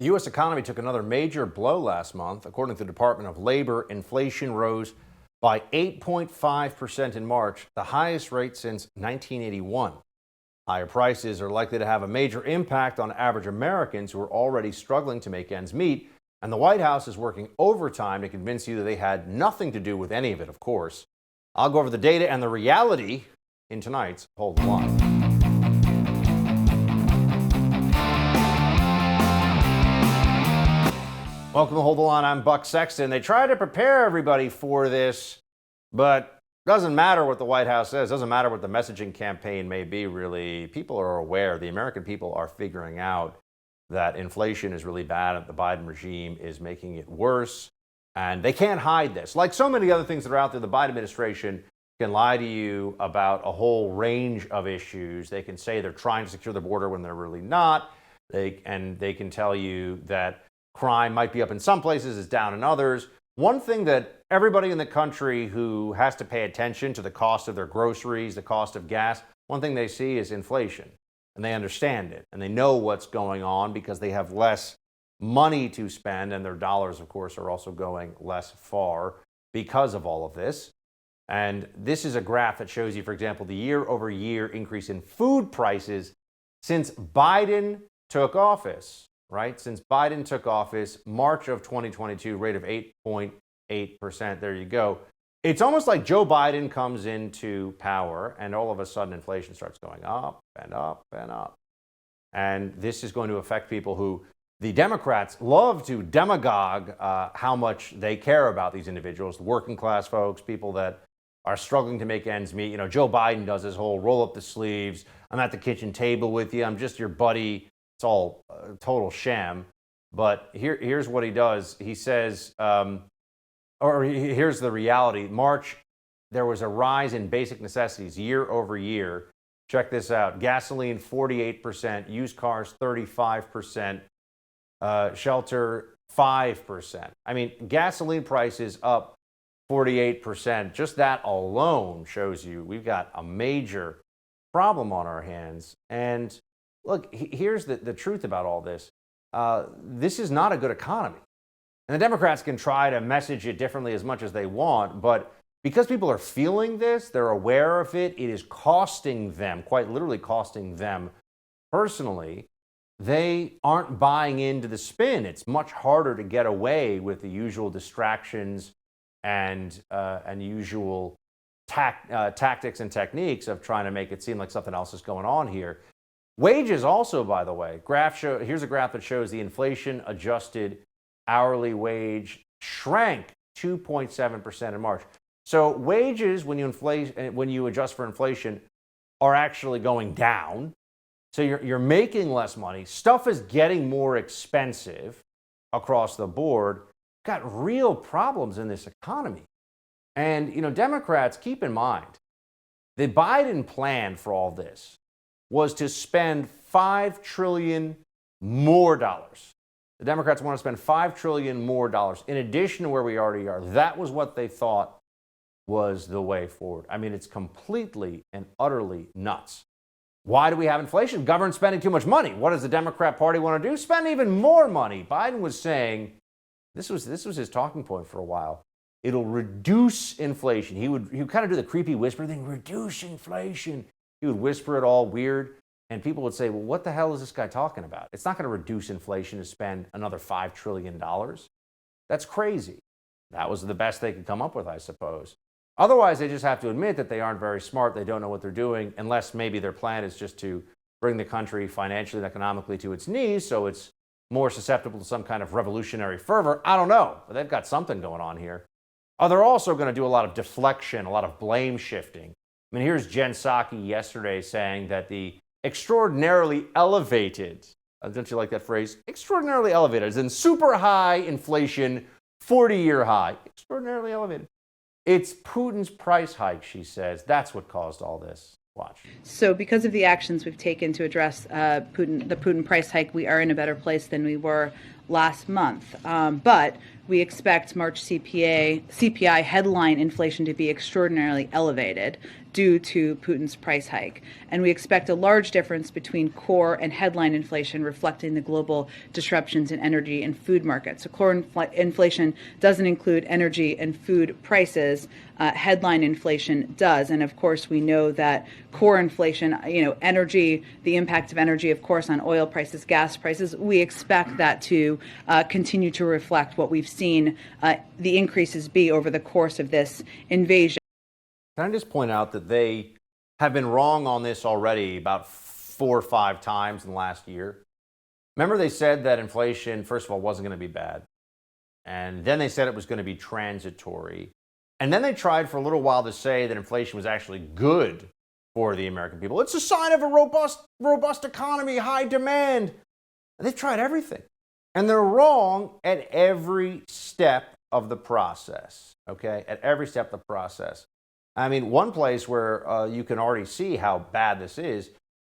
The U.S. economy took another major blow last month. According to the Department of Labor, inflation rose by 8.5% in March, the highest rate since 1981. Higher prices are likely to have a major impact on average Americans who are already struggling to make ends meet. And the White House is working overtime to convince you that they had nothing to do with any of it, of course. I'll go over the data and the reality in tonight's Hold the Line. Welcome to Hold the Line. I'm Buck Sexton. They try to prepare everybody for this, but it doesn't matter what the White House says. It doesn't matter what the messaging campaign may be, really. People are aware. The American people are figuring out that inflation is really bad and the Biden regime is making it worse. And they can't hide this. Like so many other things that are out there, the Biden administration can lie to you about a whole range of issues. They can say they're trying to secure the border when they're really not. They can tell you that crime might be up in some places, it's down in others. One thing that everybody in the country who has to pay attention to the cost of their groceries, the cost of gas, one thing they see is inflation. And they understand it. And they know what's going on because they have less money to spend. And their dollars, of course, are also going less far because of all of this. And this is a graph that shows you, for example, the year-over-year increase in food prices since Biden took office. Right? Since Biden took office, March of 2022, rate of 8.8%. There you go. It's almost like Joe Biden comes into power and all of a sudden inflation starts going up and up and up. And this is going to affect people who the Democrats love to demagogue how much they care about these individuals, working class folks, people that are struggling to make ends meet. You know, Joe Biden does his whole roll up the sleeves. I'm at the kitchen table with you. I'm just your buddy. It's all a total sham. But here's what he does. He says, here's the reality. March, there was a rise in basic necessities year over year. Check this out. Gasoline, 48%. Used cars, 35%. Shelter, 5%. I mean, gasoline prices up 48%. Just that alone shows you we've got a major problem on our hands. And look, here's the truth about all this. This is not a good economy. And the Democrats can try to message it differently as much as they want, but because people are feeling this, they're aware of it, it is costing them, quite literally costing them personally. They aren't buying into the spin. It's much harder to get away with the usual distractions and usual tactics and techniques of trying to make it seem like something else is going on here. Wages also, by the way, here's a graph that shows the inflation-adjusted hourly wage shrank 2.7% in March. So wages, when you adjust for inflation, are actually going down. So you're making less money. Stuff is getting more expensive across the board. Got real problems in this economy. And, Democrats, keep in mind, the Biden plan for all this was to spend $5 trillion more dollars. The Democrats want to spend $5 trillion more dollars in addition to where we already are. That was what they thought was the way forward. I mean, it's completely and utterly nuts. Why do we have inflation? Government spending too much money. What does the Democrat Party want to do? Spend even more money. Biden was saying, this was his talking point for a while. It'll reduce inflation. He would kind of do the creepy whisper thing, reduce inflation. He would whisper it all weird, and people would say, well, what the hell is this guy talking about? It's not going to reduce inflation to spend another $5 trillion. That's crazy. That was the best they could come up with, I suppose. Otherwise, they just have to admit that they aren't very smart. They don't know what they're doing, unless maybe their plan is just to bring the country financially and economically to its knees so it's more susceptible to some kind of revolutionary fervor. I don't know, but they've got something going on here. They're also going to do a lot of deflection, a lot of blame shifting. I mean, here's Jen Psaki yesterday saying that the extraordinarily elevated, don't you like that phrase? Extraordinarily elevated, as in super high inflation, 40-year high. Extraordinarily elevated. It's Putin's price hike, she says. That's what caused all this. Watch. So because of the actions we've taken to address the Putin price hike, we are in a better place than we were last month. But we expect March CPI headline inflation to be extraordinarily elevated due to Putin's price hike. And we expect a large difference between core and headline inflation, reflecting the global disruptions in energy and food markets. So core inflation doesn't include energy and food prices. Headline inflation does. And of course, we know that core inflation, energy, the impact of energy, of course, on oil prices, gas prices, we expect that to continue to reflect what we've seen the increases be over the course of this invasion. Can I just point out that they have been wrong on this already about 4 or 5 times in the last year? Remember, they said that inflation, first of all, wasn't going to be bad. And then they said it was going to be transitory. And then they tried for a little while to say that inflation was actually good for the American people. It's a sign of a robust economy, high demand. And they've tried everything. And they're wrong at every step of the process, okay? At every step of the process. I mean, one place where you can already see how bad this is,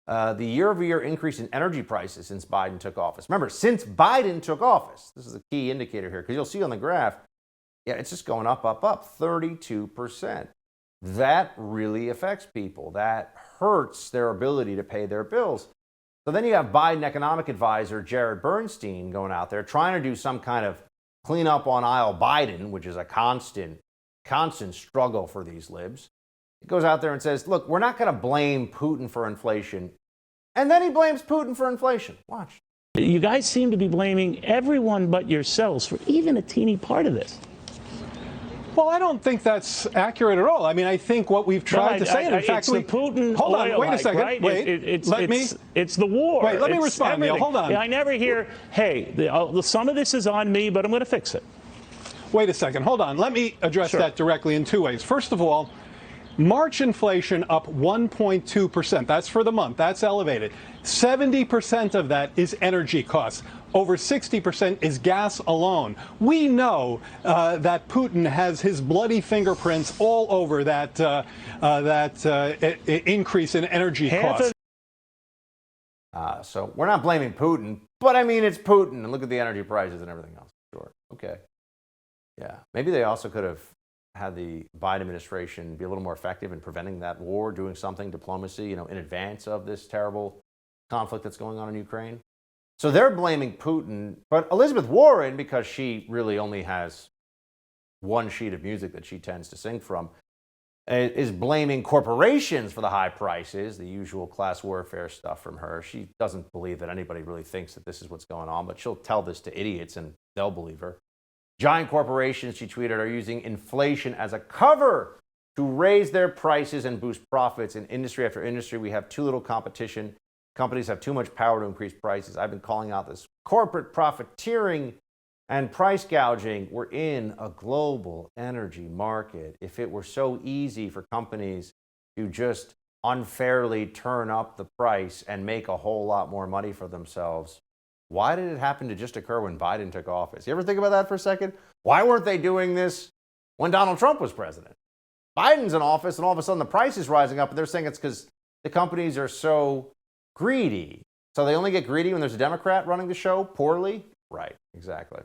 the year-over-year increase in energy prices since Biden took office. Remember, since Biden took office, this is a key indicator here, because you'll see on the graph, yeah, it's just going up, 32%. That really affects people. That hurts their ability to pay their bills. So then you have Biden economic advisor Jared Bernstein going out there trying to do some kind of cleanup on aisle Biden, which is a constant struggle for these libs. He goes out there and says, look, we're not going to blame Putin for inflation. And then he blames Putin for inflation. Watch. You guys seem to be blaming everyone but yourselves for even a teeny part of this. Well, I don't think that's accurate at all. I mean, I think what we've tried to say, and in fact, it's the Putin hold on, oil wait a second, hike, right? wait, it's the war. Wait, let me It's respond, Neil, hold on. I never hear, hey, some of this is on me, but I'm going to fix it. Wait a second, hold on. Let me address that directly in 2 ways. First of all, March inflation up 1.2%. That's for the month. That's elevated. 70% of that is energy costs. Over 60% is gas alone. We know that Putin has his bloody fingerprints all over that increase in energy costs. So we're not blaming Putin, but I mean, it's Putin. And look at the energy prices and everything else. Sure. Okay. Yeah. Maybe they also could have had the Biden administration be a little more effective in preventing that war, doing something, diplomacy, in advance of this terrible conflict that's going on in Ukraine. So they're blaming Putin, but Elizabeth Warren, because she really only has one sheet of music that she tends to sing from, is blaming corporations for the high prices, the usual class warfare stuff from her. She doesn't believe that anybody really thinks that this is what's going on, but she'll tell this to idiots and they'll believe her. Giant corporations, she tweeted, are using inflation as a cover to raise their prices and boost profits. In industry after industry, we have too little competition. Companies have too much power to increase prices. I've been calling out this corporate profiteering and price gouging. We're in a global energy market. If it were so easy for companies to just unfairly turn up the price and make a whole lot more money for themselves, why did it happen to just occur when Biden took office? You ever think about that for a second? Why weren't they doing this when Donald Trump was president? Biden's in office and all of a sudden the price is rising up, and they're saying it's because the companies are so greedy. So they only get greedy when there's a Democrat running the show poorly? Right, exactly.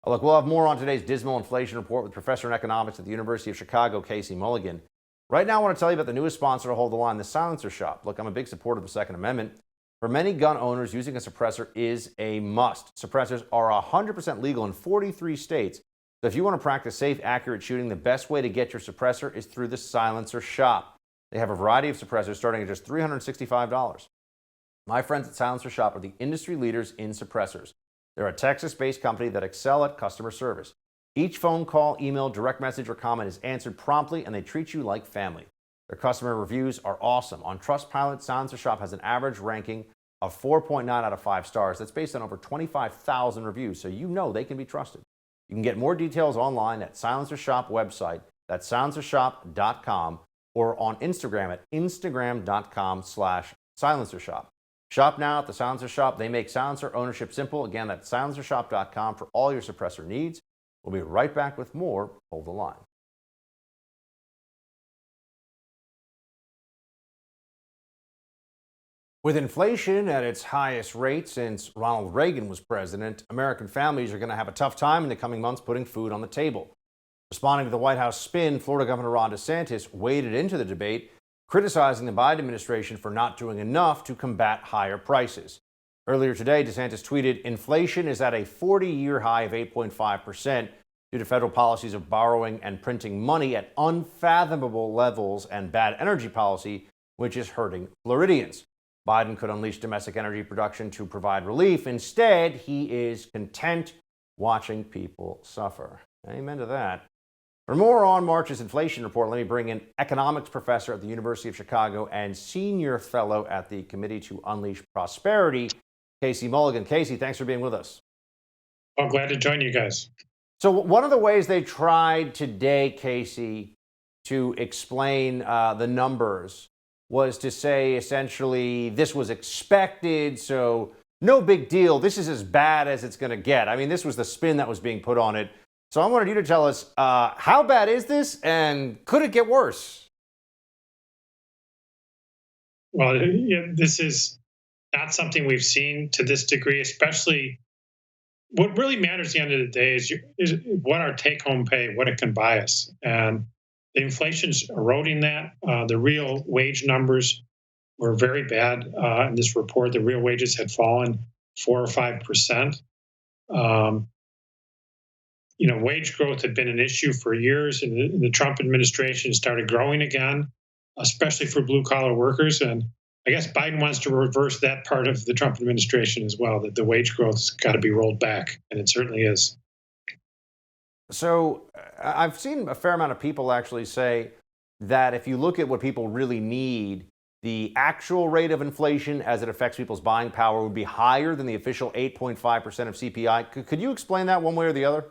Look, we'll have more on today's dismal inflation report with professor in economics at the University of Chicago, Casey Mulligan. Right now, I want to tell you about the newest sponsor to Hold the Line, the Silencer Shop. Look, I'm a big supporter of the Second Amendment. For many gun owners, using a suppressor is a must. Suppressors are 100% legal in 43 states. So if you want to practice safe, accurate shooting, the best way to get your suppressor is through the Silencer Shop. They have a variety of suppressors starting at just $365. My friends at Silencer Shop are the industry leaders in suppressors. They're a Texas-based company that excel at customer service. Each phone call, email, direct message, or comment is answered promptly, and they treat you like family. Their customer reviews are awesome. On Trustpilot, Silencer Shop has an average ranking of 4.9 out of 5 stars. That's based on over 25,000 reviews, so you know they can be trusted. You can get more details online at Silencer Shop website. That's silencershop.com, or on Instagram at instagram.com/silencershop. Shop now at the Silencer Shop. They make silencer ownership simple. Again, that's silencershop.com for all your suppressor needs. We'll be right back with more Hold the Line. With inflation at its highest rate since Ronald Reagan was president, American families are going to have a tough time in the coming months putting food on the table. Responding to the White House spin, Florida Governor Ron DeSantis waded into the debate criticizing the Biden administration for not doing enough to combat higher prices. Earlier today, DeSantis tweeted, "Inflation is at a 40-year high of 8.5% due to federal policies of borrowing and printing money at unfathomable levels and bad energy policy, which is hurting Floridians. Biden could unleash domestic energy production to provide relief. Instead, he is content watching people suffer." Amen to that. For more on March's inflation report, let me bring in economics professor at the University of Chicago and senior fellow at the Committee to Unleash Prosperity, Casey Mulligan. Casey, thanks for being with us. Oh, glad to join you guys. So one of the ways they tried today, Casey, to explain the numbers was to say essentially this was expected, so no big deal. This is as bad as it's going to get. I mean, this was the spin that was being put on it. So I wanted you to tell us, how bad is this, and could it get worse? Well, this is not something we've seen to this degree, especially what really matters at the end of the day is what our take-home pay, what it can buy us. And the inflation's eroding that. The real wage numbers were very bad in this report. The real wages had fallen 4 or 5%. Wage growth had been an issue for years, and the Trump administration started growing again, especially for blue-collar workers. And I guess Biden wants to reverse that part of the Trump administration as well, that the wage growth's got to be rolled back, and it certainly is. So I've seen a fair amount of people actually say that if you look at what people really need, the actual rate of inflation as it affects people's buying power would be higher than the official 8.5% of CPI. Could you explain that one way or the other?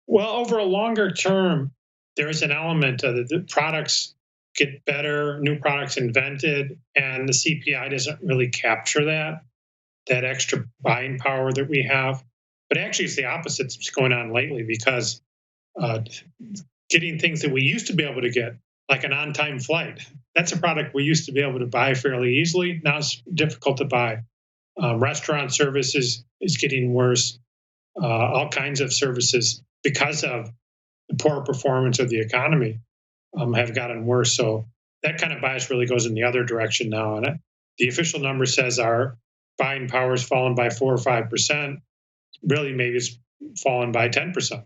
Well, over a longer term, there is an element of the products get better, new products invented, and the CPI doesn't really capture that extra buying power that we have. But actually, it's the opposite that's going on lately, because getting things that we used to be able to get, like an on-time flight, that's a product we used to be able to buy fairly easily. Now it's difficult to buy. Restaurant services is getting worse. All kinds of services, because of the poor performance of the economy, have gotten worse. So that kind of bias really goes in the other direction now. And the official number says our buying power has fallen by 4 or 5%. Really, maybe it's fallen by 10%.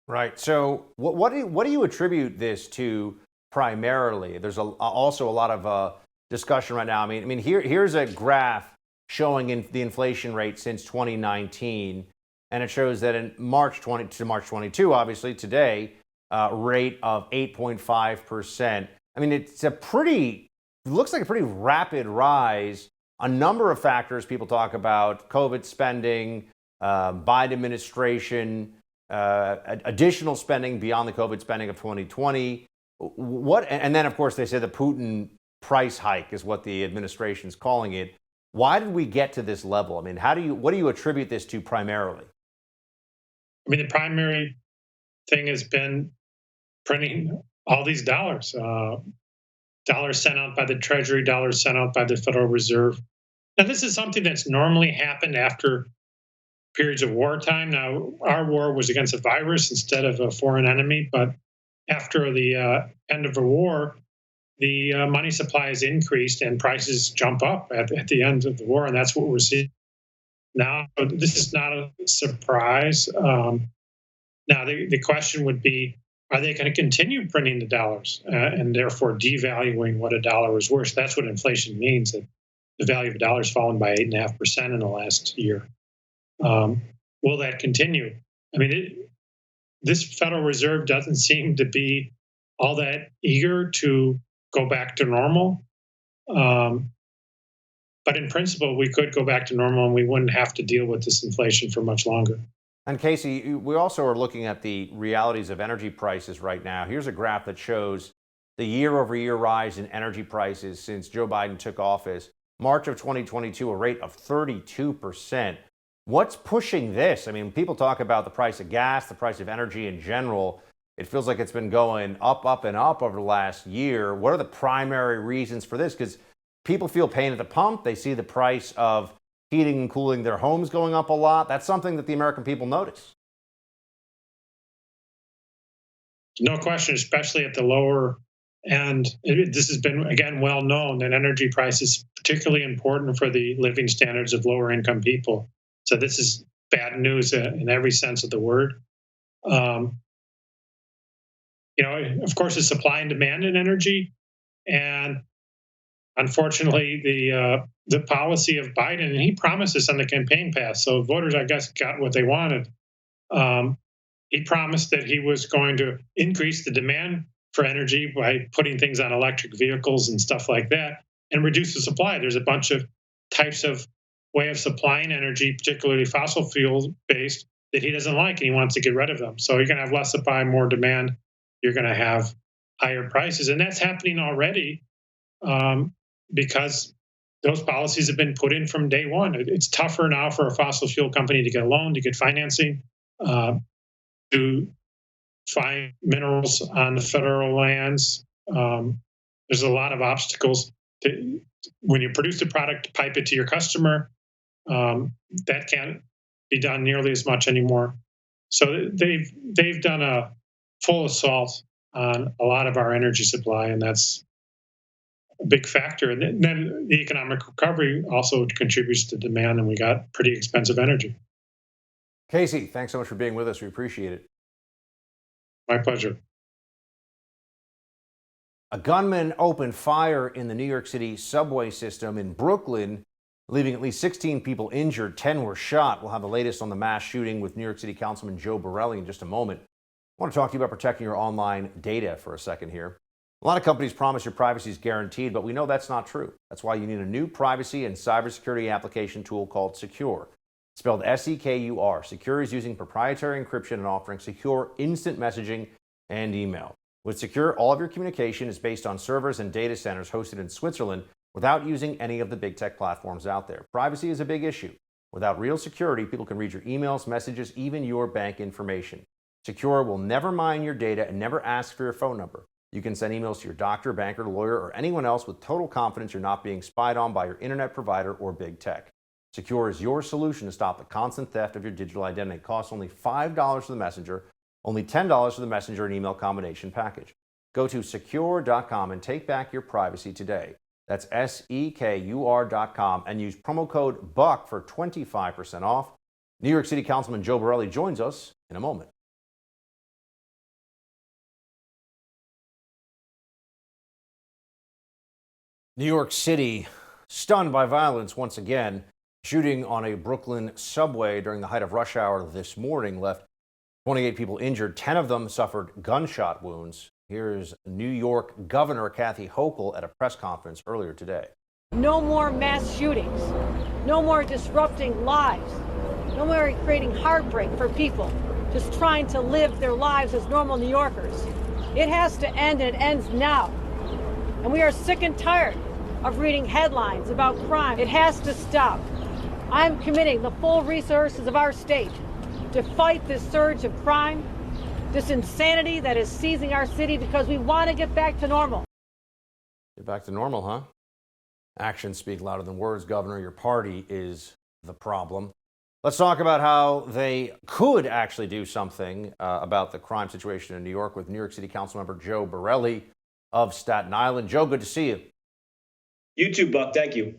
Right. So what do you attribute this to primarily? There's also a lot of discussion right now. I mean, here's a graph showing the inflation rate since 2019. And it shows that in March 20 to March 22, obviously today, rate of 8.5%. I mean, it looks like a pretty rapid rise. A number of factors people talk about: COVID spending, Biden administration, additional spending beyond the COVID spending of 2020. And then, of course, they say the Putin price hike is what the administration's calling it. Why did we get to this level? I mean, what do you attribute this to primarily? I mean, the primary thing has been printing all these dollars. Dollars sent out by the Treasury, dollars sent out by the Federal Reserve. Now, this is something that's normally happened after periods of wartime. Now, our war was against a virus instead of a foreign enemy, but after the end of the war, the money supply has increased and prices jump up at the end of the war, and that's what we're seeing now. This is not a surprise. Now, the question would be, are they going to continue printing the dollars and therefore devaluing what a dollar is worth? That's what inflation means, that the value of a dollar has fallen by 8.5% in the last year. Will that continue? I mean, this Federal Reserve doesn't seem to be all that eager to go back to normal. But in principle, we could go back to normal and we wouldn't have to deal with this inflation for much longer. And Casey, we also are looking at the realities of energy prices right now. Here's a graph that shows the year-over-year rise in energy prices since Joe Biden took office. March of 2022, a rate of 32%. What's pushing this? I mean, people talk about the price of gas, the price of energy in general. It feels like it's been going up, up, and up over the last year. What are the primary reasons for this? Because people feel pain at the pump. They see the price of heating and cooling their homes going up a lot. That's something that the American people notice. No question, especially at the lower end. This has been, again, well known that energy price is particularly important for the living standards of lower income people. So this is bad news in every sense of the word. Of course, it's supply and demand in energy. And unfortunately, the policy of Biden, and he promised this on the campaign pass, so voters, I guess, got what they wanted. He promised that he was going to increase the demand for energy by putting things on electric vehicles and stuff like that, and reduce the supply. There's a bunch of types of way of supplying energy, particularly fossil fuel based, that he doesn't like, and he wants to get rid of them. So you're going to have less supply, more demand. You're going to have higher prices, and that's happening already because those policies have been put in from day one. It's tougher now for a fossil fuel company to get a loan, to get financing, to find minerals on the federal lands. There's a lot of obstacles. When you produce the product, to pipe it to your customer, that can't be done nearly as much anymore. So they've done a full assault on a lot of our energy supply, and that's a big factor. And then the economic recovery also contributes to demand, and we got pretty expensive energy. Casey, thanks so much for being with us. We appreciate it. My pleasure. A gunman opened fire in the New York City subway system in Brooklyn, leaving at least 16 people injured. 10 were shot. We'll have the latest on the mass shooting with New York City Councilman Joe Borelli in just a moment. I want to talk to you about protecting your online data for a second here. A lot of companies promise your privacy is guaranteed, but we know that's not true. That's why you need a new privacy and cybersecurity application tool called Secure. Spelled S-E-K-U-R. Secure is using proprietary encryption and offering secure instant messaging and email. With Secure, all of your communication is based on servers and data centers hosted in Switzerland without using any of the big tech platforms out there. Privacy is a big issue. Without real security, people can read your emails, messages, even your bank information. Secure will never mine your data and never ask for your phone number. You can send emails to your doctor, banker, lawyer, or anyone else with total confidence you're not being spied on by your internet provider or big tech. Secure is your solution to stop the constant theft of your digital identity. It costs only $5 for the messenger, only $10 for the messenger and email combination package. Go to secure.com and take back your privacy today. That's SEKUR.com and use promo code BUCK for 25% off. New York City Councilman Joe Borelli joins us in a moment. New York City stunned by violence once again. Shooting on a Brooklyn subway during the height of rush hour this morning left 28 people injured. 10 of them suffered gunshot wounds. Here's New York Governor Kathy Hochul at a press conference earlier today. No more mass shootings. No more disrupting lives. No more creating heartbreak for people just trying to live their lives as normal New Yorkers. It has to end, and it ends now. And we are sick and tired of reading headlines about crime. It has to stop. I'm committing the full resources of our state to fight this surge of crime, this insanity that is seizing our city, because we want to get back to normal. Get back to normal, huh? Actions speak louder than words, Governor. Your party is the problem. Let's talk about how they could actually do something about the crime situation in New York with New York City Councilmember Joe Borelli of Staten Island. Joe, good to see you. You too, Buck. Thank you.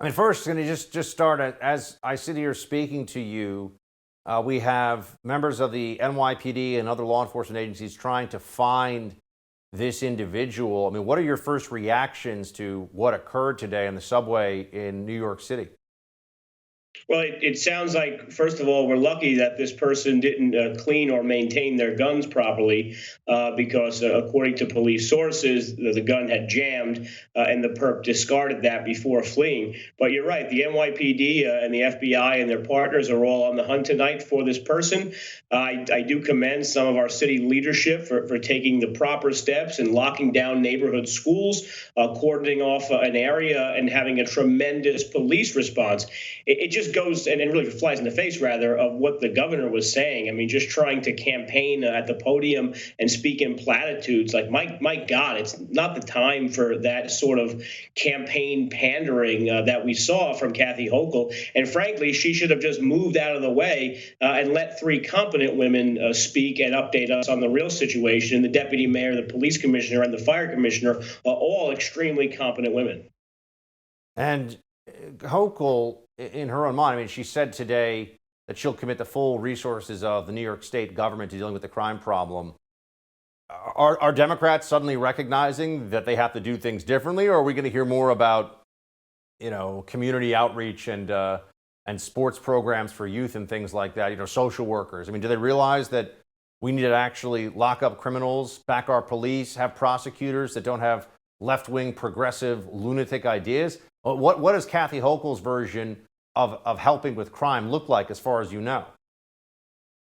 I mean, first, going to just start as I sit here speaking to you. We have members of the NYPD and other law enforcement agencies trying to find this individual. I mean, what are your first reactions to what occurred today on the subway in New York City? Well, it sounds like, first of all, we're lucky that this person didn't clean or maintain their guns properly because, according to police sources, the gun had jammed and the perp discarded that before fleeing. But you're right. The NYPD and the FBI and their partners are all on the hunt tonight for this person. I do commend some of our city leadership for taking the proper steps and locking down neighborhood schools, cordoning off an area and having a tremendous police response. It just just goes and really flies in the face, rather, of what the governor was saying. I mean, just trying to campaign at the podium and speak in platitudes. Like, my God, it's not the time for that sort of campaign pandering that we saw from Kathy Hochul. And frankly, she should have just moved out of the way and let three competent women speak and update us on the real situation. The deputy mayor, the police commissioner, and the fire commissioner are all extremely competent women. And Hochul, in her own mind, I mean, she said today that she'll commit the full resources of the New York State government to dealing with the crime problem. Are Democrats suddenly recognizing that they have to do things differently, or are we going to hear more about, community outreach and sports programs for youth and things like that? Social workers. I mean, do they realize that we need to actually lock up criminals, back our police, have prosecutors that don't have left-wing progressive lunatic ideas? What does Kathy Hochul's version of helping with crime look like, as far as you know?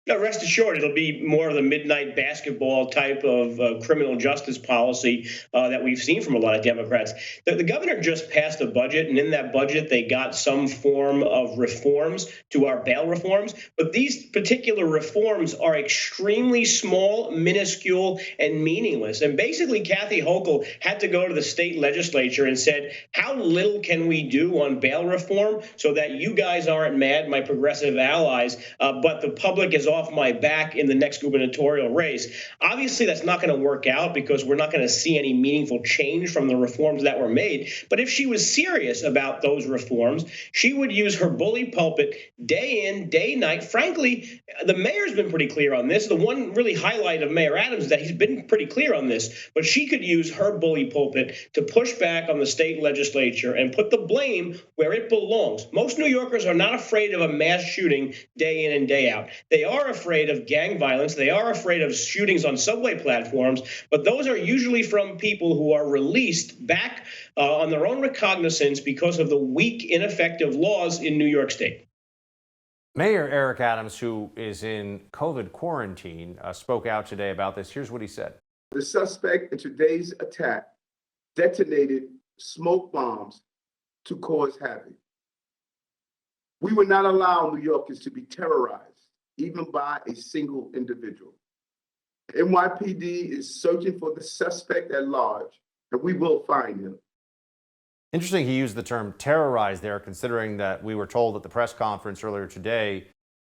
No, rest assured, it'll be more of the midnight basketball type of criminal justice policy that we've seen from a lot of Democrats. The governor just passed a budget, and in that budget, they got some form of reforms to our bail reforms. But these particular reforms are extremely small, minuscule, and meaningless. And basically, Kathy Hochul had to go to the state legislature and said, how little can we do on bail reform so that you guys aren't mad, my progressive allies, but the public is off my back in the next gubernatorial race. Obviously, that's not going to work out because we're not going to see any meaningful change from the reforms that were made. But if she was serious about those reforms, she would use her bully pulpit day in, day night. Frankly, the mayor's been pretty clear on this. The one really highlight of Mayor Adams is that he's been pretty clear on this. But she could use her bully pulpit to push back on the state legislature and put the blame where it belongs. Most New Yorkers are not afraid of a mass shooting day in and day out. They are afraid of gang violence. They are afraid of shootings on subway platforms, but those are usually from people who are released back on their own recognizance because of the weak, ineffective laws in New York State. Mayor Eric Adams, who is in COVID quarantine, spoke out today about this. Here's what he said. The suspect in today's attack detonated smoke bombs to cause havoc. We will not allow New Yorkers to be terrorized, even by a single individual. NYPD is searching for the suspect at large, and we will find him. Interesting he used the term terrorize there, considering that we were told at the press conference earlier today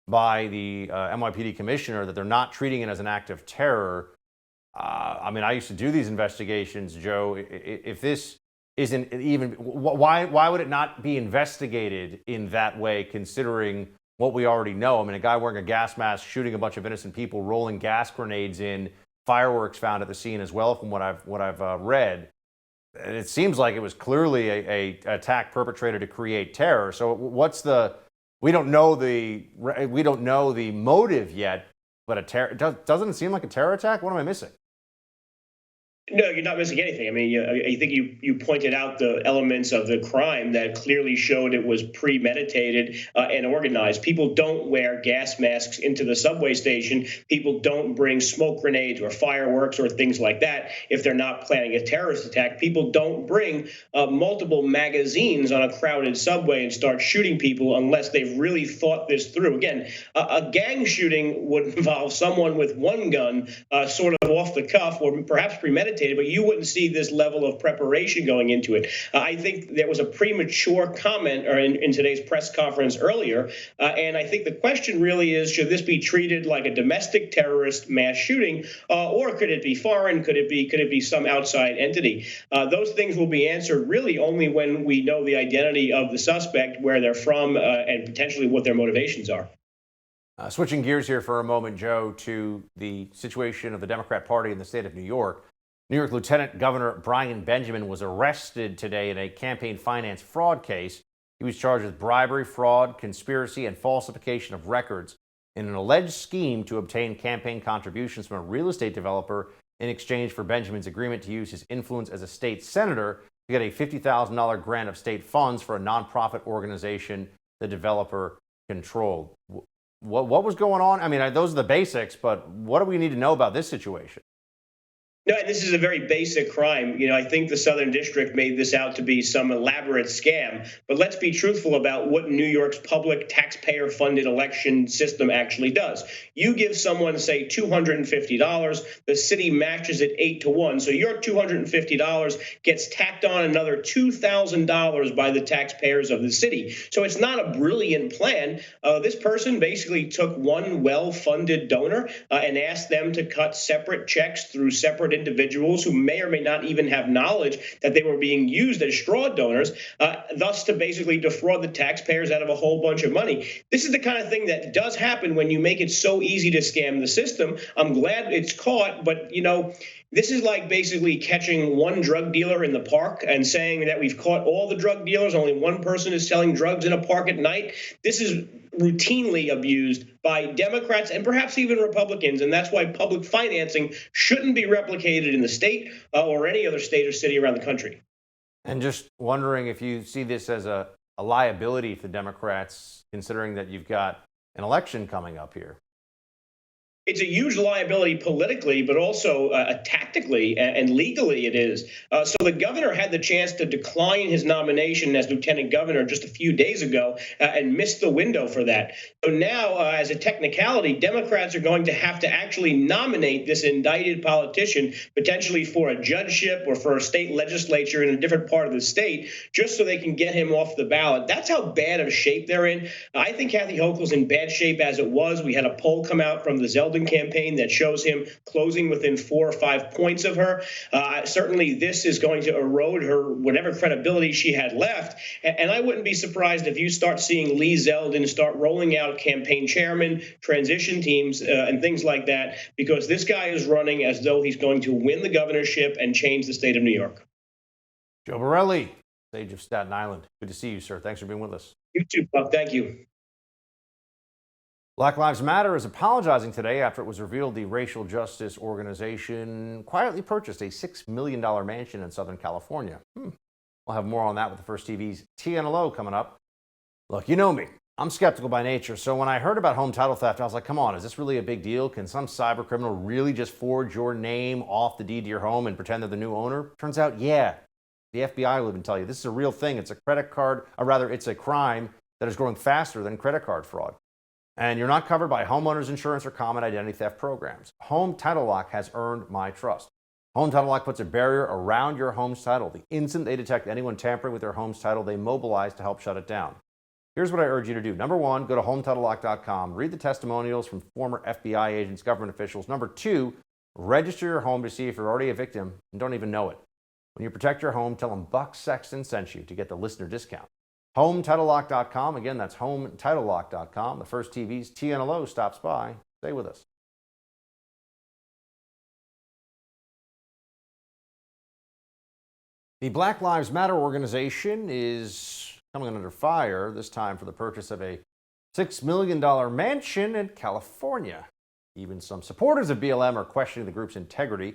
by the NYPD commissioner that they're not treating it as an act of terror. I mean, I used to do these investigations, Joe. If this isn't even, why would it not be investigated in that way, considering what we already know? I mean, a guy wearing a gas mask shooting a bunch of innocent people, rolling gas grenades in, fireworks found at the scene as well, from what I've read. And it seems like it was clearly a attack perpetrated to create terror. So we don't know the motive yet, but doesn't it seem like a terror attack? What am I missing? No, you're not missing anything. I mean, I think you pointed out the elements of the crime that clearly showed it was premeditated and organized. People don't wear gas masks into the subway station. People don't bring smoke grenades or fireworks or things like that if they're not planning a terrorist attack. People don't bring multiple magazines on a crowded subway and start shooting people unless they've really thought this through. Again, a gang shooting would involve someone with one gun sort of off the cuff or perhaps premeditated, but you wouldn't see this level of preparation going into it. I think there was a premature comment in today's press conference earlier, and I think the question really is, should this be treated like a domestic terrorist mass shooting, or could it be foreign? Could it be some outside entity? Those things will be answered really only when we know the identity of the suspect, where they're from, and potentially what their motivations are. Switching gears here for a moment, Joe, to the situation of the Democrat Party in the state of New York. New York Lieutenant Governor Brian Benjamin was arrested today in a campaign finance fraud case. He was charged with bribery, fraud, conspiracy, and falsification of records in an alleged scheme to obtain campaign contributions from a real estate developer in exchange for Benjamin's agreement to use his influence as a state senator to get a $50,000 grant of state funds for a nonprofit organization the developer controlled. What was going on? I mean, those are the basics, but what do we need to know about this situation? No, and this is a very basic crime. I think the Southern District made this out to be some elaborate scam. But let's be truthful about what New York's public taxpayer-funded election system actually does. You give someone, say, $250, the city matches it 8-1. So your $250 gets tacked on another $2,000 by the taxpayers of the city. So it's not a brilliant plan. This person basically took one well-funded donor and asked them to cut separate checks through separate individuals who may or may not even have knowledge that they were being used as straw donors, thus to basically defraud the taxpayers out of a whole bunch of money. This is the kind of thing that does happen when you make it so easy to scam the system. I'm glad it's caught, but this is like basically catching one drug dealer in the park and saying that we've caught all the drug dealers, only one person is selling drugs in a park at night. This is routinely abused by Democrats and perhaps even Republicans, and that's why public financing shouldn't be replicated in the state or any other state or city around the country. And just wondering if you see this as a liability for Democrats, considering that you've got an election coming up here. It's a huge liability politically, but also tactically and legally it is. So the governor had the chance to decline his nomination as lieutenant governor just a few days ago and missed the window for that. So now, as a technicality, Democrats are going to have to actually nominate this indicted politician, potentially for a judgeship or for a state legislature in a different part of the state, just so they can get him off the ballot. That's how bad of shape they're in. I think Kathy Hochul's in bad shape as it was. We had a poll come out from the Zeldin campaign that shows him closing within 4 or 5 points of her. Certainly, this is going to erode her whatever credibility she had left. And I wouldn't be surprised if you start seeing Lee Zeldin start rolling out campaign chairmen, transition teams, and things like that, because this guy is running as though he's going to win the governorship and change the state of New York. Joe Borelli, sage of Staten Island. Good to see you, sir. Thanks for being with us. You too, Buck. Thank you. Black Lives Matter is apologizing today after it was revealed the racial justice organization quietly purchased a $6 million mansion in Southern California. We'll have more on that with the First TV's Tiana Lowe coming up. Look, you know me. I'm skeptical by nature, so when I heard about home title theft, I was like, come on, is this really a big deal? Can some cyber criminal really just forge your name off the deed to your home and pretend they're the new owner? Turns out, yeah. The FBI will even tell you this is a real thing. It's a credit card, or rather, it's a crime that is growing faster than credit card fraud. And you're not covered by homeowners insurance or common identity theft programs. Home Title Lock has earned my trust. Home Title Lock puts a barrier around your home's title. The instant they detect anyone tampering with their home's title, they mobilize to help shut it down. Here's what I urge you to do. Number one, go to HomeTitleLock.com. Read the testimonials from former FBI agents, government officials. Number two, register your home to see if you're already a victim and don't even know it. When you protect your home, tell them Buck Sexton sent you to get the listener discount. HomeTitleLock.com. Again, that's HomeTitleLock.com. The First TV's Tiana Lowe stops by. Stay with us. The Black Lives Matter organization is coming under fire, this time for the purchase of a $6 million mansion in California. Even some supporters of BLM are questioning the group's integrity.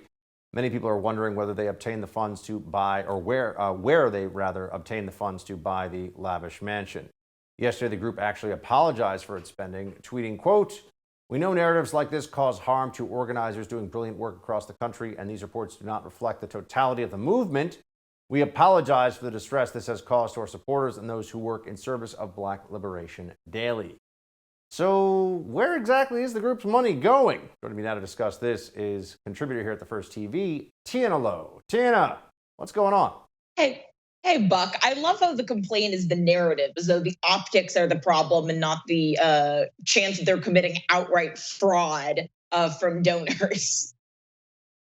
Many people are wondering whether they obtained the funds to buy, or where they rather obtained the funds to buy the lavish mansion. Yesterday, the group actually apologized for its spending, tweeting, quote, "We know narratives like this cause harm to organizers doing brilliant work across the country, and these reports do not reflect the totality of the movement. We apologize for the distress this has caused to our supporters and those who work in service of Black liberation daily." So where exactly is the group's money going? Joining me now to discuss this is contributor here at the First TV, Tiana Lowe. Tiana, what's going on? Hey, Buck. I love how the complaint is the narrative, as though the optics are the problem and not the chance that they're committing outright fraud from donors.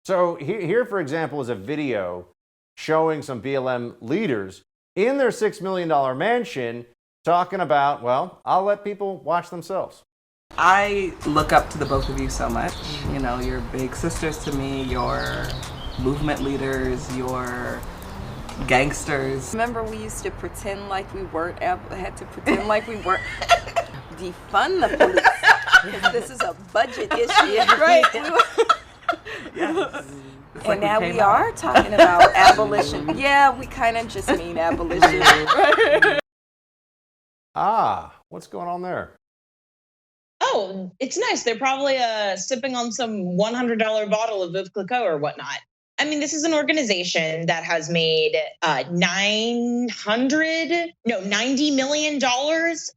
So here, for example, is a video showing some BLM leaders in their $6 million mansion talking about, well, I'll let people watch themselves. I look up to the both of you so much. You know, you're big sisters to me, you're movement leaders, you're gangsters. Remember, we used to pretend like we weren't, had to pretend like we weren't, defund the police, because this is a budget issue, right? Yes. And like now we are talking about abolition. Yeah, we kind of just mean abolition. What's going on there? Oh, it's nice. They're probably sipping on some $100 bottle of Veuve Clicquot or whatnot. I mean, this is an organization that has made $90 million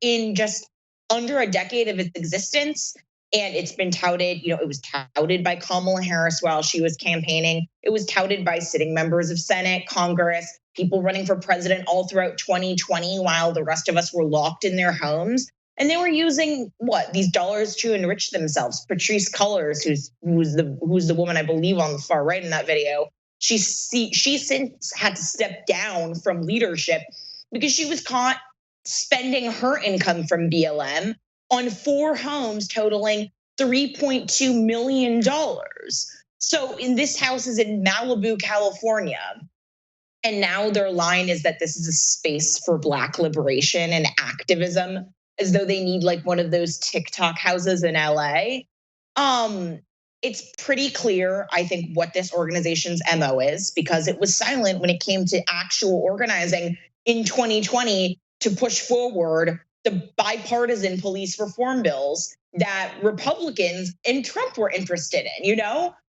in just under a decade of its existence. And it's been touted, it was touted by Kamala Harris while she was campaigning. It was touted by sitting members of Senate, Congress, people running for president all throughout 2020 while the rest of us were locked in their homes. And they were using these dollars to enrich themselves. Patrice Cullors, who's the woman I believe on the far right in that video, she since had to step down from leadership because she was caught spending her income from BLM on 4 homes totaling $3.2 million. So in this house is in Malibu, California. And now their line is that this is a space for Black liberation and activism, as though they need like one of those TikTok houses in LA. It's pretty clear, I think, what this organization's MO is, because it was silent when it came to actual organizing in 2020 to push forward the bipartisan police reform bills that Republicans and Trump were interested in,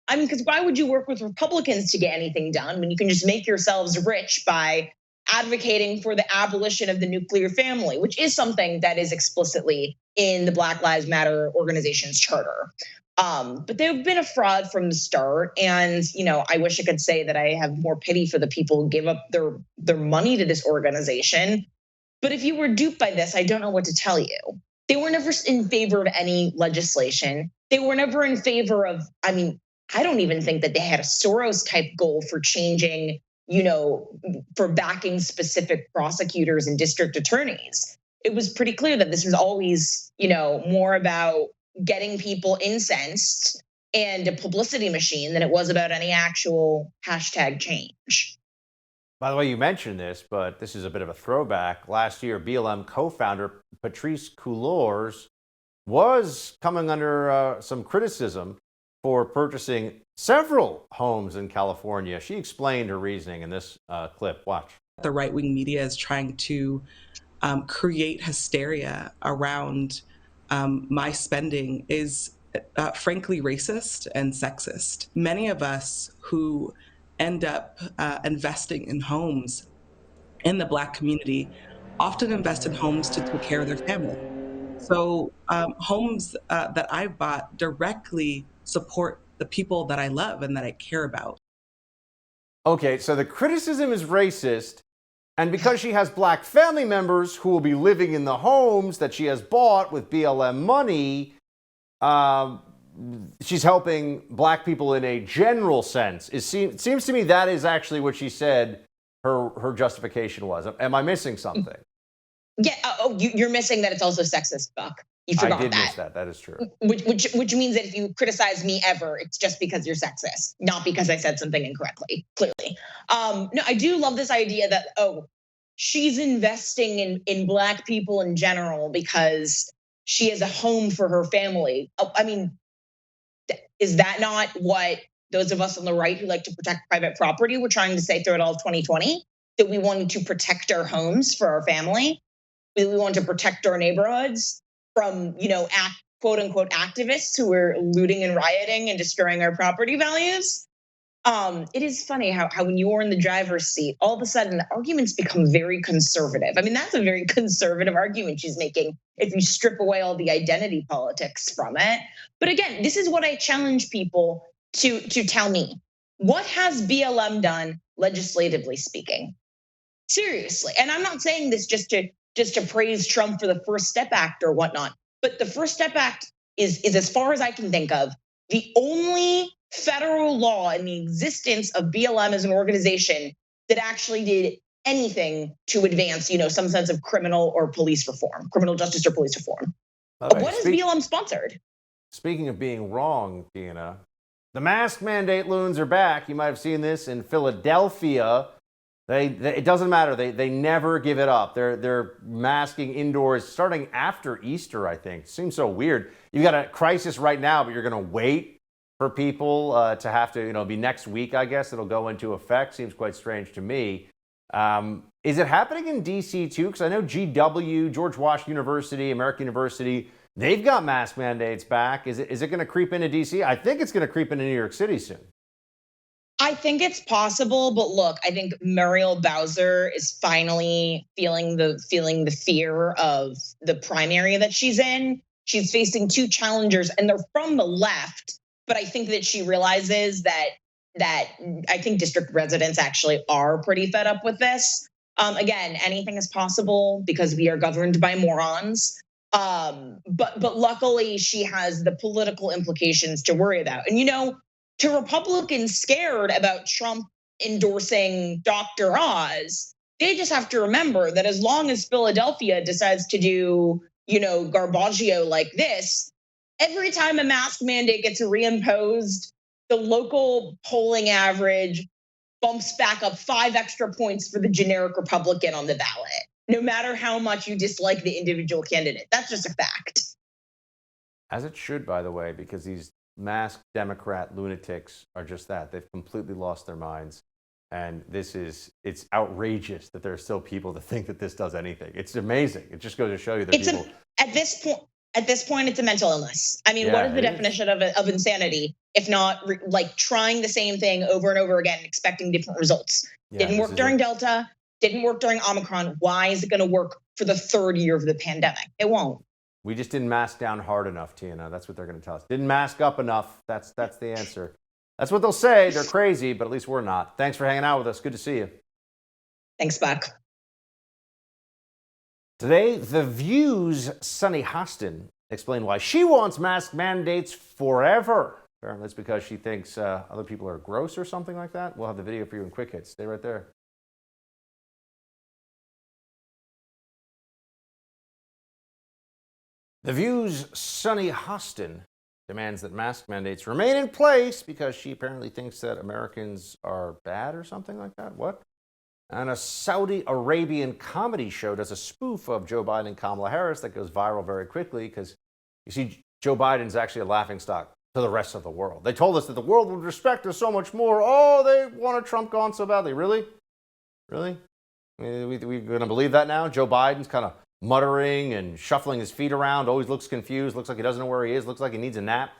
I mean, because why would you work with Republicans to get anything done when you can just make yourselves rich by advocating for the abolition of the nuclear family, which is something that is explicitly in the Black Lives Matter organization's charter. But they've been a fraud from the start. And, I wish I could say that I have more pity for the people who give up their money to this organization. But if you were duped by this, I don't know what to tell you. They were never in favor of any legislation. They were never in favor of, I don't even think that they had a Soros type goal for changing, for backing specific prosecutors and district attorneys. It was pretty clear that this was always, more about getting people incensed and a publicity machine than it was about any actual hashtag change. By the way, you mentioned this, but this is a bit of a throwback. Last year, BLM co-founder Patrice Cullors was coming under some criticism for purchasing several homes in California. She explained her reasoning in this clip. Watch. The right-wing media is trying to create hysteria around my spending is frankly racist and sexist. Many of us who end up investing in homes in the Black community often invest in homes to take care of their family. So homes that I've bought directly support the people that I love and that I care about. Okay, so the criticism is racist, and because she has Black family members who will be living in the homes that she has bought with BLM money, she's helping Black people in a general sense. It seems to me that is actually what she said her justification was. Am I missing something? Yeah. You're missing that it's also sexist, Buck. You forgot that. I did miss that. That is true. Which means that if you criticize me ever, it's just because you're sexist, not because I said something incorrectly, clearly. No, I do love this idea that, she's investing in Black people in general because she has a home for her family. Is that not what those of us on the right who like to protect private property were trying to say throughout all of 2020? That we wanted to protect our homes for our family? We wanted to protect our neighborhoods from, quote unquote activists who were looting and rioting and destroying our property values. It is funny how when you're in the driver's seat, all of a sudden the arguments become very conservative. That's a very conservative argument she's making if you strip away all the identity politics from it. But again, this is what I challenge people to tell me. What has BLM done legislatively speaking? Seriously. And I'm not saying this just to praise Trump for the First Step Act or whatnot, but the First Step Act is as far as I can think of, the only federal law in the existence of BLM as an organization that actually did anything to advance, some sense of criminal or police reform, criminal justice or police reform. Right. What has BLM sponsored? Speaking of being wrong, Tiana, the mask mandate loons are back. You might have seen this in Philadelphia. It doesn't matter. They never give it up. They're masking indoors starting after Easter, I think. Seems so weird. You got a crisis right now, but you're going to wait for people to have to, be next week, I guess. It'll go into effect. Seems quite strange to me. Is it happening in D.C. too? Because I know GW, George Washington University, American University, they've got mask mandates back. Is it going to creep into D.C.? I think it's going to creep into New York City soon. I think it's possible, but look, I think Muriel Bowser is finally feeling the fear of the primary that she's in. She's facing two challengers, and they're from the left. But I think that she realizes that I think district residents actually are pretty fed up with this. Again, anything is possible because we are governed by morons. But luckily, she has the political implications to worry about. And to Republicans scared about Trump endorsing Dr. Oz, they just have to remember that as long as Philadelphia decides to do, garbaggio like this, every time a mask mandate gets reimposed, the local polling average bumps back up 5 extra points for the generic Republican on the ballot, no matter how much you dislike the individual candidate. That's just a fact. As it should, by the way, because these masked Democrat lunatics are just that. They've completely lost their minds. And it's outrageous that there are still people that think that this does anything. It's amazing. It just goes to show you that people... At this point, it's a mental illness. I mean, what is the definition of insanity if not trying the same thing over and over again, expecting different results? Didn't work during Delta, didn't work during Omicron. Why is it going to work for the third year of the pandemic? It won't. We just didn't mask down hard enough, Tiana. That's what they're going to tell us. Didn't mask up enough. That's the answer. That's what they'll say. They're crazy, but at least we're not. Thanks for hanging out with us. Good to see you. Thanks, Buck. Today, The View's Sunny Hostin explained why she wants mask mandates forever. Apparently it's because she thinks other people are gross or something like that. We'll have the video for you in quick hits. Stay right there. The View's Sunny Hostin demands that mask mandates remain in place because she apparently thinks that Americans are bad or something like that. What? And a Saudi Arabian comedy show does a spoof of Joe Biden and Kamala Harris that goes viral very quickly because, you see, Joe Biden's actually a laughingstock to the rest of the world. They told us that the world would respect us so much more. Oh, they wanted Trump gone so badly. Really? Really? We're going to believe that now? Joe Biden's kind of muttering and shuffling his feet around, always looks confused, looks like he doesn't know where he is, looks like he needs a nap.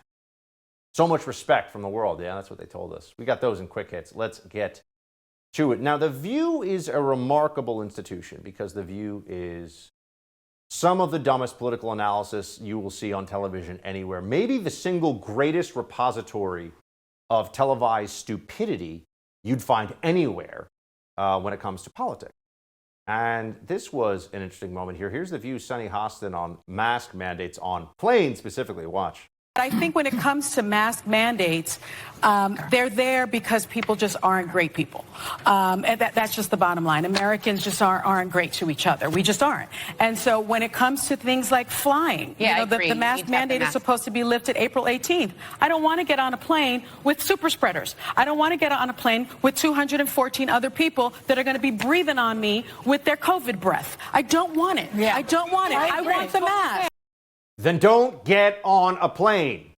So much respect from the world. Yeah, that's what they told us. We got those in quick hits. Let's get to it. Now, The View is a remarkable institution because The View is some of the dumbest political analysis you will see on television anywhere. Maybe the single greatest repository of televised stupidity you'd find anywhere when it comes to politics. And this was an interesting moment here. Here's The View's Sunny Hostin on mask mandates on planes specifically. Watch. I think when it comes to mask mandates, they're there because people just aren't great people. And that's just the bottom line. Americans just aren't great to each other. We just aren't. And so when it comes to things like flying, the mask mandate is supposed to be lifted April 18th. I don't want to get on a plane with super spreaders. I don't want to get on a plane with 214 other people that are going to be breathing on me with their COVID breath. I don't want it. I don't want it. I want the mask. Then don't get on a plane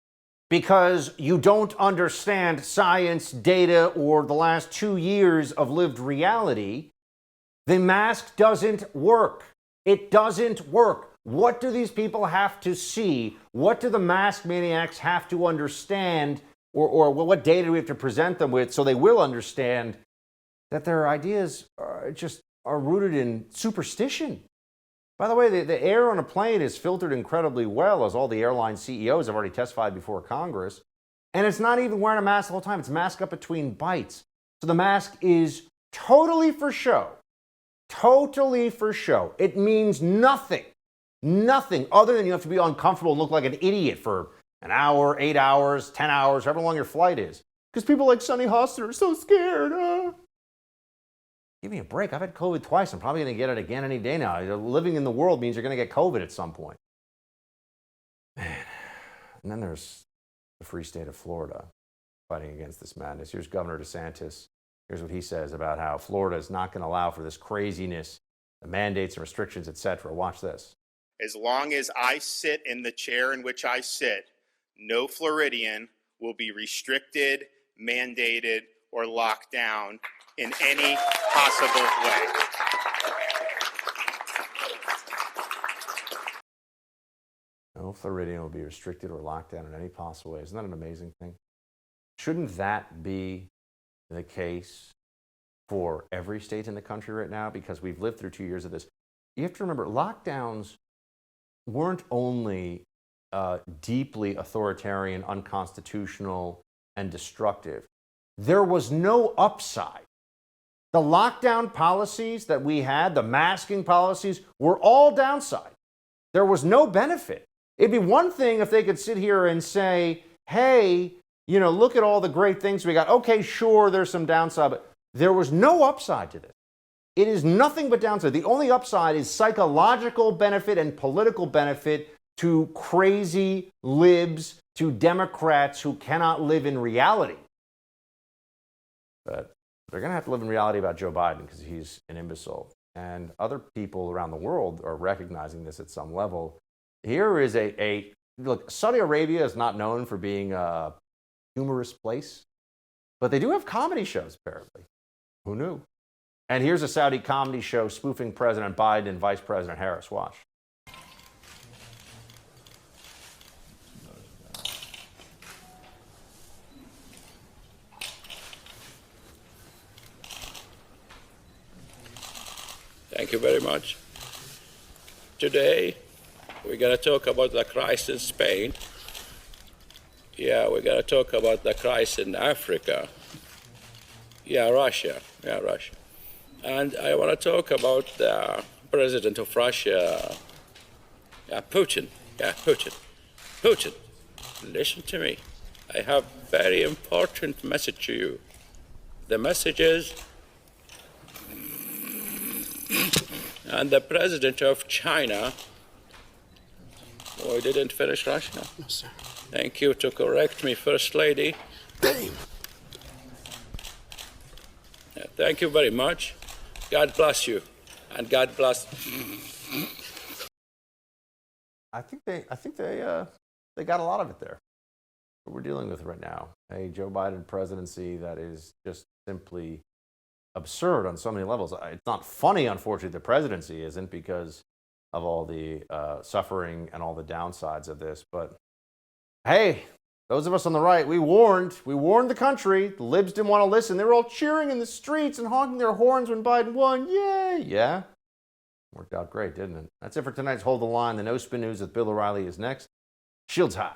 because you don't understand science, data, or the last 2 years of lived reality. The mask doesn't work. It doesn't work. What do these people have to see? What do the mask maniacs have to understand? Or what data do we have to present them with so they will understand that their ideas are rooted in superstition? By the way, the air on a plane is filtered incredibly well, as all the airline CEOs have already testified before Congress. And it's not even wearing a mask the whole time. It's mask up between bites. So the mask is totally for show. Totally for show. It means nothing. Nothing other than you have to be uncomfortable and look like an idiot for an hour, 8 hours, 10 hours, however long your flight is. Because people like Sunny Hostin are so scared. Give me a break. I've had COVID twice. I'm probably going to get it again any day now. Living in the world means you're going to get COVID at some point. Man. And then there's the free state of Florida fighting against this madness. Here's Governor DeSantis. Here's what he says about how Florida is not going to allow for this craziness, the mandates and restrictions, etc. Watch this. As long as I sit in the chair in which I sit, no Floridian will be restricted, mandated, or locked down in any possible way. No Floridian will be restricted or locked down in any possible way. Isn't that an amazing thing? Shouldn't that be the case for every state in the country right now because we've lived through 2 years of this. You have to remember, lockdowns weren't only deeply authoritarian, unconstitutional, and destructive. There was no upside. The lockdown policies that we had, the masking policies, were all downside. There was no benefit. It'd be one thing if they could sit here and say, hey, you know, look at all the great things we got. Okay, sure, there's some downside, but there was no upside to this. It is nothing but downside. The only upside is psychological benefit and political benefit to crazy libs, to Democrats who cannot live in reality. But they're going to have to live in reality about Joe Biden because he's an imbecile. And other people around the world are recognizing this at some level. Here is look, Saudi Arabia is not known for being a humorous place, but they do have comedy shows, apparently. Who knew? And here's a Saudi comedy show spoofing President Biden and Vice President Harris. Watch. Thank you very much. Today, we're going to talk about the crisis in Spain. Yeah, we're going to talk about the crisis in Africa. Yeah, Russia. Yeah, Russia. And I want to talk about the president of Russia, Putin. Yeah, Putin. Putin, listen to me. I have a very important message to you. The message is, and the president of China, oh, I didn't finish Russia? No, sir. Thank you to correct me, First Lady. Damn. Thank you very much. God bless you, and God bless. I think they got a lot of it there. What we're dealing with right now, a Joe Biden presidency that is just simply absurd on so many levels. It's not funny, unfortunately, the presidency isn't because of all the suffering and all the downsides of this. But hey, those of us on the right, we warned the country. The libs didn't want to listen. They were all cheering in the streets and honking their horns when Biden won. Yay! Yeah. Worked out great, didn't it? That's it for tonight's Hold the Line. The No Spin News with Bill O'Reilly is next. Shields high.